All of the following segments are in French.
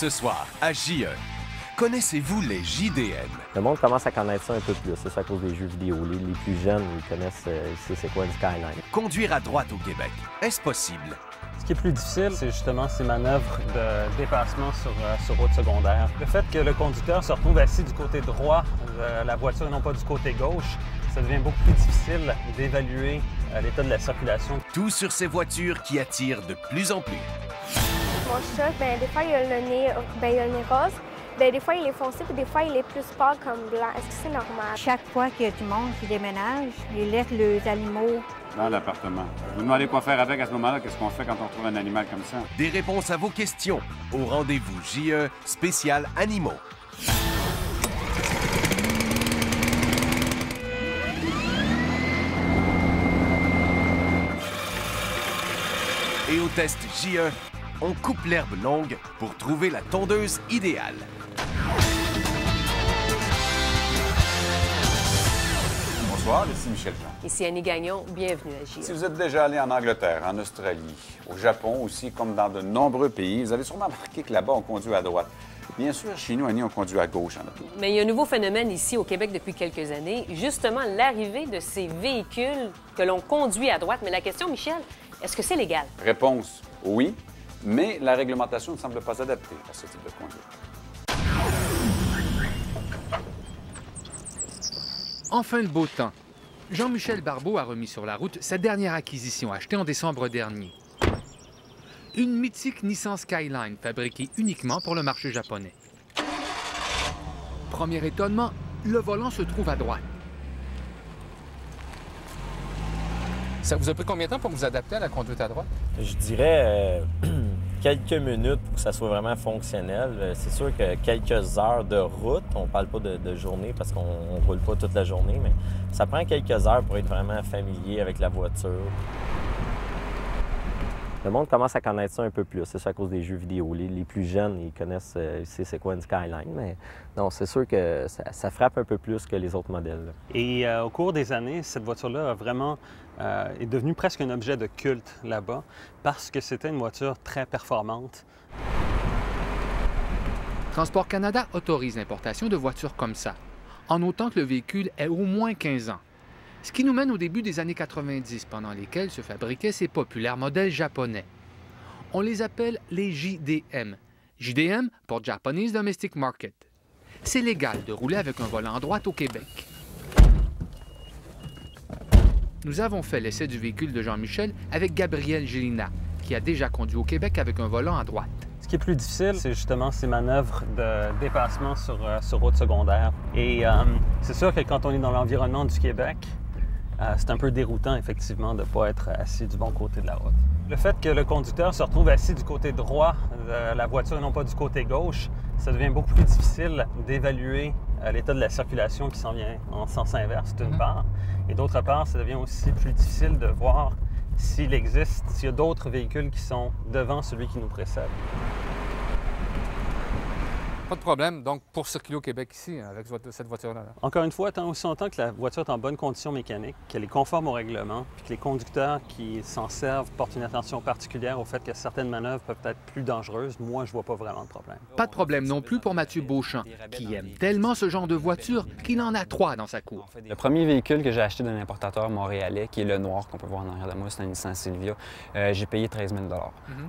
Ce soir, à JE, connaissez-vous les JDM? Le monde commence à connaître ça un peu plus. C'est à cause des jeux vidéo. Les plus jeunes, ils connaissent c'est quoi une Skyline. Conduire à droite au Québec, est-ce possible? Ce qui est plus difficile, c'est justement ces manœuvres de dépassement sur route secondaire. Le fait que le conducteur se retrouve assis du côté droit de la voiture et non pas du côté gauche, ça devient beaucoup plus difficile d'évaluer l'état de la circulation. Tout sur ces voitures qui attirent de plus en plus. Mon chat, des fois, il a le nez rose. Des fois, il est foncé, puis des fois, il est plus pâle comme blanc. Est-ce que c'est normal? Chaque fois qu'il y a du monde qui déménage, ils laissent les animaux dans l'appartement. Vous demandez quoi faire avec à ce moment-là? Qu'est-ce qu'on fait quand on trouve un animal comme ça? Des réponses à vos questions au rendez-vous JE spécial animaux. Et au test JE, on coupe l'herbe longue pour trouver la tondeuse idéale. Bonsoir, ici Michel Jean. Ici Annie Gagnon, bienvenue à JE. Si vous êtes déjà allé en Angleterre, en Australie, au Japon aussi, comme dans de nombreux pays, vous avez sûrement remarqué que là-bas, on conduit à droite. Bien sûr, chez nous, Annie, on conduit à gauche en auto. Mais il y a un nouveau phénomène ici au Québec depuis quelques années, justement l'arrivée de ces véhicules que l'on conduit à droite. Mais la question, Michel, est-ce que c'est légal? Réponse, oui, mais la réglementation ne semble pas adaptée à ce type de conduite. Enfin le beau temps. Jean-Michel Barbeau a remis sur la route sa dernière acquisition achetée en décembre dernier. Une mythique Nissan Skyline fabriquée uniquement pour le marché japonais. Premier étonnement, le volant se trouve à droite. Ça vous a pris combien de temps pour vous adapter à la conduite à droite? Je dirais quelques minutes pour que ça soit vraiment fonctionnel. C'est sûr que quelques heures de route, on parle pas de journée parce qu'on ne roule pas toute la journée, mais ça prend quelques heures pour être vraiment familier avec la voiture. Le monde commence à connaître ça un peu plus. C'est à cause des jeux vidéo. Les plus jeunes, ils connaissent c'est quoi une Skyline. Mais non, c'est sûr que ça frappe un peu plus que les autres modèles. Et au cours des années, cette voiture-là a vraiment est devenue presque un objet de culte là-bas parce que c'était une voiture très performante. Transport Canada autorise l'importation de voitures comme ça, en autant que le véhicule ait au moins 15 ans. Ce qui nous mène au début des années 90, pendant lesquelles se fabriquaient ces populaires modèles japonais. On les appelle les JDM. JDM pour Japanese Domestic Market. C'est légal de rouler avec un volant à droite au Québec. Nous avons fait l'essai du véhicule de Jean-Michel avec Gabriel Gélina, qui a déjà conduit au Québec avec un volant à droite. Ce qui est plus difficile, c'est justement ces manœuvres de dépassement sur route secondaire. Et c'est sûr que quand on est dans l'environnement du Québec, c'est un peu déroutant, effectivement, de ne pas être assis du bon côté de la route. Le fait que le conducteur se retrouve assis du côté droit de la voiture et non pas du côté gauche, ça devient beaucoup plus difficile d'évaluer l'état de la circulation qui s'en vient en sens inverse, d'une part. Et d'autre part, ça devient aussi plus difficile de voir s'il existe, s'il y a d'autres véhicules qui sont devant celui qui nous précède. Pas de problème, donc, pour circuler au Québec ici, avec cette voiture-là. Encore une fois, tant aussi longtemps que la voiture est en bonne condition mécanique, qu'elle est conforme au règlement, puis que les conducteurs qui s'en servent portent une attention particulière au fait que certaines manœuvres peuvent être plus dangereuses, moi, je vois pas vraiment de problème. Pas de problème non plus pour Mathieu Beauchamp, qui aime tellement ce genre de voiture qu'il en a 3 dans sa cour. Le premier véhicule que j'ai acheté d'un importateur montréalais, qui est le noir qu'on peut voir en arrière de moi, c'est un Nissan Silvia, j'ai payé 13 000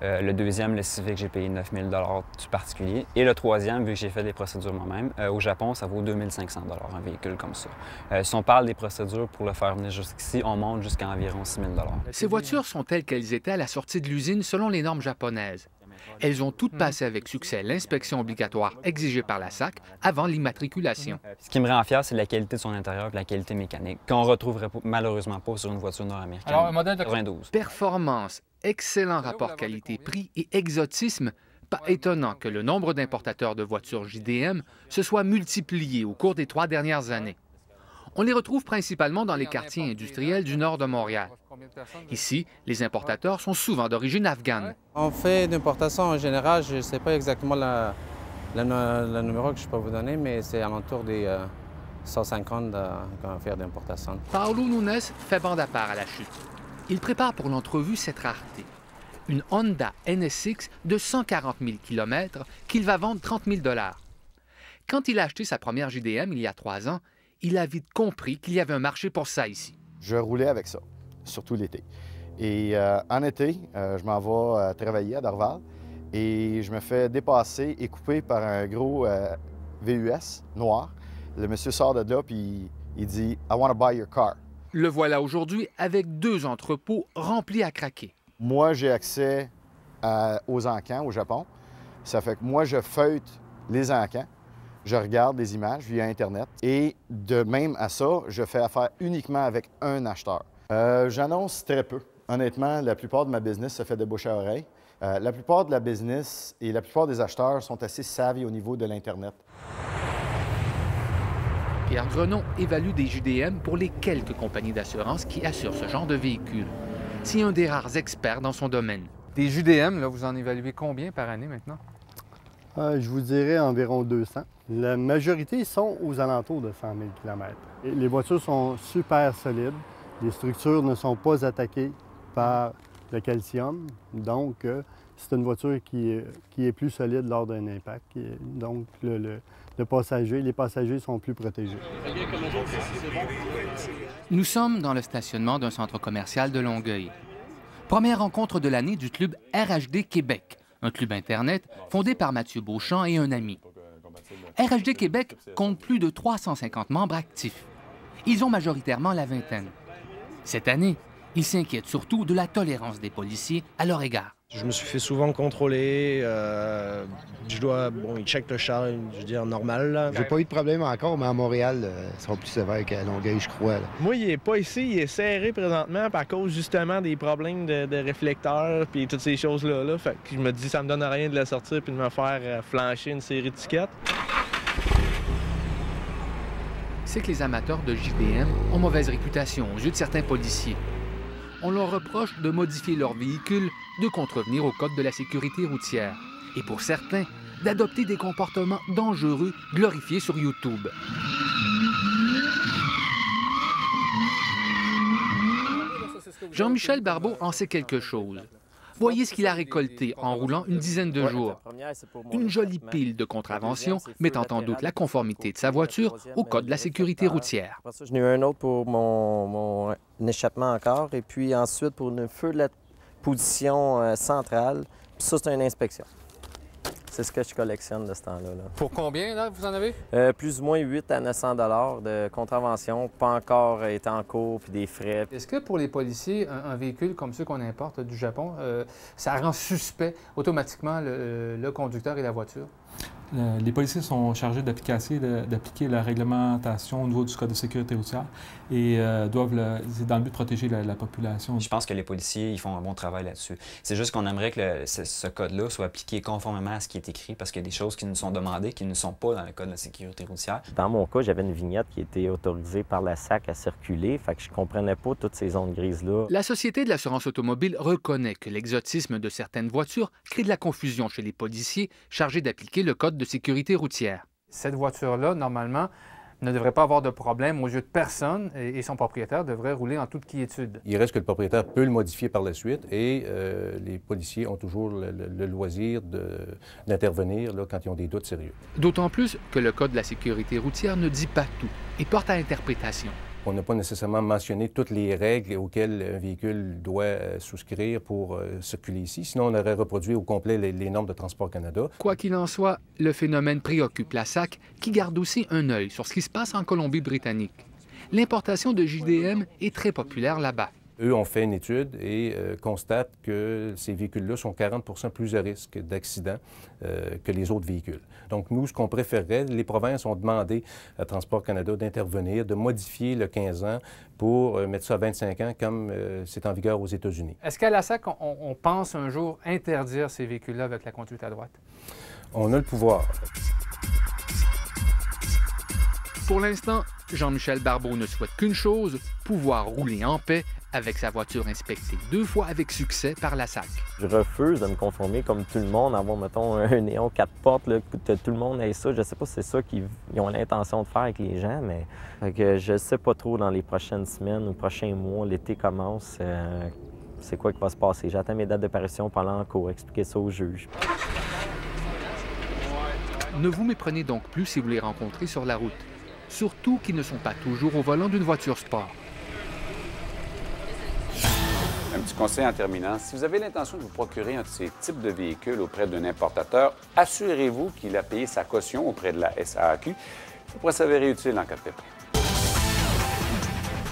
Le deuxième, le Civic, j'ai payé 9 000 du particulier. Et le troisième, vu que j'ai fait des procédures moi-même, au Japon, ça vaut 2 500 un véhicule comme ça. Si on parle des procédures pour le faire venir jusqu'ici, on monte jusqu'à environ 6 000 Ces voitures sont telles qu'elles étaient à la sortie de l'usine selon les normes japonaises. Elles ont toutes passé avec succès l'inspection obligatoire exigée par la SAC avant l'immatriculation. Ce qui me rend fier, c'est la qualité de son intérieur et la qualité mécanique, qu'on ne retrouverait malheureusement pas sur une voiture nord-américaine. Alors, un modèle de 92. Performance, excellent rapport qualité-prix et exotisme. Pas étonnant que le nombre d'importateurs de voitures JDM se soit multiplié au cours des 3 dernières années. On les retrouve principalement dans les quartiers industriels du nord de Montréal. Ici, les importateurs sont souvent d'origine afghane. On fait d'importation en général, je ne sais pas exactement le numéro que je peux vous donner, mais c'est alentour des 150 qu'on va faire d'importation. Paulo Nunes fait bande à part à la chute. Il prépare pour l'entrevue cette rareté. une Honda NSX de 140 000 km qu'il va vendre 30 000 $. Quand il a acheté sa première JDM il y a 3 ans, il a vite compris qu'il y avait un marché pour ça ici. Je roulais avec ça, surtout l'été. Et en été, je m'en vais travailler à Dorval et je me fais dépasser et couper par un gros VUS noir. Le monsieur sort de là puis il dit « I want to buy your car ». Le voilà aujourd'hui avec 2 entrepôts remplis à craquer. Moi, j'ai accès aux encans au Japon. Ça fait que moi, je feuille les encans, je regarde les images via Internet et de même à ça, je fais affaire uniquement avec un acheteur. J'annonce très peu. Honnêtement, la plupart de ma business se fait de bouche à oreille. La plupart de la business et la plupart des acheteurs sont assez savvy au niveau de l'Internet. Pierre Grenon évalue des JDM pour les quelques compagnies d'assurance qui assurent ce genre de véhicule. C'est un des rares experts dans son domaine. Des JDM, là, vous en évaluez combien par année maintenant? Je vous dirais environ 200. La majorité sont aux alentours de 100 000 km. Les voitures sont super solides. Les structures ne sont pas attaquées par le calcium. Donc, c'est une voiture qui est plus solide lors d'un impact. Donc, les passagers sont plus protégés. Nous sommes dans le stationnement d'un centre commercial de Longueuil. Première rencontre de l'année du club RHD Québec, un club Internet fondé par Mathieu Beauchamp et un ami. RHD Québec compte plus de 350 membres actifs. Ils ont majoritairement la vingtaine. Cette année, ils s'inquiètent surtout de la tolérance des policiers à leur égard. Je me suis fait souvent contrôler. Ils checkent le char, je veux dire, normal. J'ai pas eu de problème encore, mais à Montréal, ils seront plus sévères qu'à Longueuil, je crois. Là. Moi, il est pas ici, il est serré présentement à cause justement des problèmes de réflecteurs puis toutes ces choses-là. Là. Fait que je me dis, ça me donne rien de la sortir puis de me faire flancher une série de tickets. C'est que les amateurs de JDM ont mauvaise réputation aux yeux de certains policiers. On leur reproche de modifier leur véhicule, de contrevenir au code de la sécurité routière. Et pour certains, d'adopter des comportements dangereux glorifiés sur YouTube. Jean-Michel Barbeau en sait quelque chose. Voyez ce qu'il a récolté en roulant une dizaine de jours. Une jolie pile de contraventions mettant en doute la conformité de sa voiture au code de la sécurité routière. J'en ai eu un autre pour mon échappement encore, et puis ensuite pour un feu de la position centrale. Puis ça, c'est une inspection. C'est ce que je collectionne de ce temps-là. Pour combien, là, vous en avez? Plus ou moins 8 à 900 $ de contravention, pas encore été en cours, puis des frais. Est-ce que pour les policiers, un véhicule comme ceux qu'on importe du Japon, ça rend suspect automatiquement le conducteur et la voiture? Les policiers sont chargés d'appliquer la réglementation au niveau du Code de sécurité routière et c'est dans le but de protéger la population. Je pense que les policiers ils font un bon travail là-dessus. C'est juste qu'on aimerait que ce code-là soit appliqué conformément à ce qui est écrit parce qu'il y a des choses qui nous sont demandées qui ne sont pas dans le Code de la sécurité routière. Dans mon cas, j'avais une vignette qui était autorisée par la SAC à circuler, fait que je comprenais pas toutes ces zones grises-là. La Société de l'assurance automobile reconnaît que l'exotisme de certaines voitures crée de la confusion chez les policiers chargés d'appliquer le Code de sécurité routière. Cette voiture-là, normalement, ne devrait pas avoir de problème aux yeux de personne et son propriétaire devrait rouler en toute quiétude. Il reste que le propriétaire peut le modifier par la suite et les policiers ont toujours le loisir d'intervenir quand ils ont des doutes sérieux. D'autant plus que le Code de la sécurité routière ne dit pas tout et porte à interprétation. On n'a pas nécessairement mentionné toutes les règles auxquelles un véhicule doit souscrire pour circuler ici. Sinon, on aurait reproduit au complet les normes de Transport Canada. Quoi qu'il en soit, le phénomène préoccupe la SAC, qui garde aussi un œil sur ce qui se passe en Colombie-Britannique. L'importation de JDM est très populaire là-bas. Eux ont fait une étude et constatent que ces véhicules-là sont 40 plus à risque d'accident que les autres véhicules. Donc, nous, ce qu'on préférerait, les provinces ont demandé à Transport Canada d'intervenir, de modifier le 15 ans pour mettre ça à 25 ans comme c'est en vigueur aux États-Unis. Est-ce qu'à la SAC, on pense un jour interdire ces véhicules-là avec la conduite à droite? On a le pouvoir. Pour l'instant, Jean-Michel Barbeau ne souhaite qu'une chose, pouvoir rouler en paix avec sa voiture inspectée 2 fois avec succès par la SAC. Je refuse de me conformer comme tout le monde, avoir, mettons, un néon 4 portes, là, que tout le monde ait ça. Je sais pas si c'est ça qu'ils ont l'intention de faire avec les gens, mais je sais pas trop dans les prochaines semaines ou prochains mois. L'été commence. c'est quoi qui va se passer. J'attends mes dates de parution pendant en cours, expliquer ça au juge. Ne vous méprenez donc plus si vous les rencontrez sur la route. Surtout qu'ils ne sont pas toujours au volant d'une voiture sport. Un petit conseil en terminant, si vous avez l'intention de vous procurer un de ces types de véhicules auprès d'un importateur, assurez-vous qu'il a payé sa caution auprès de la SAAQ. Ça pourrait s'avérer utile en cas de pépin.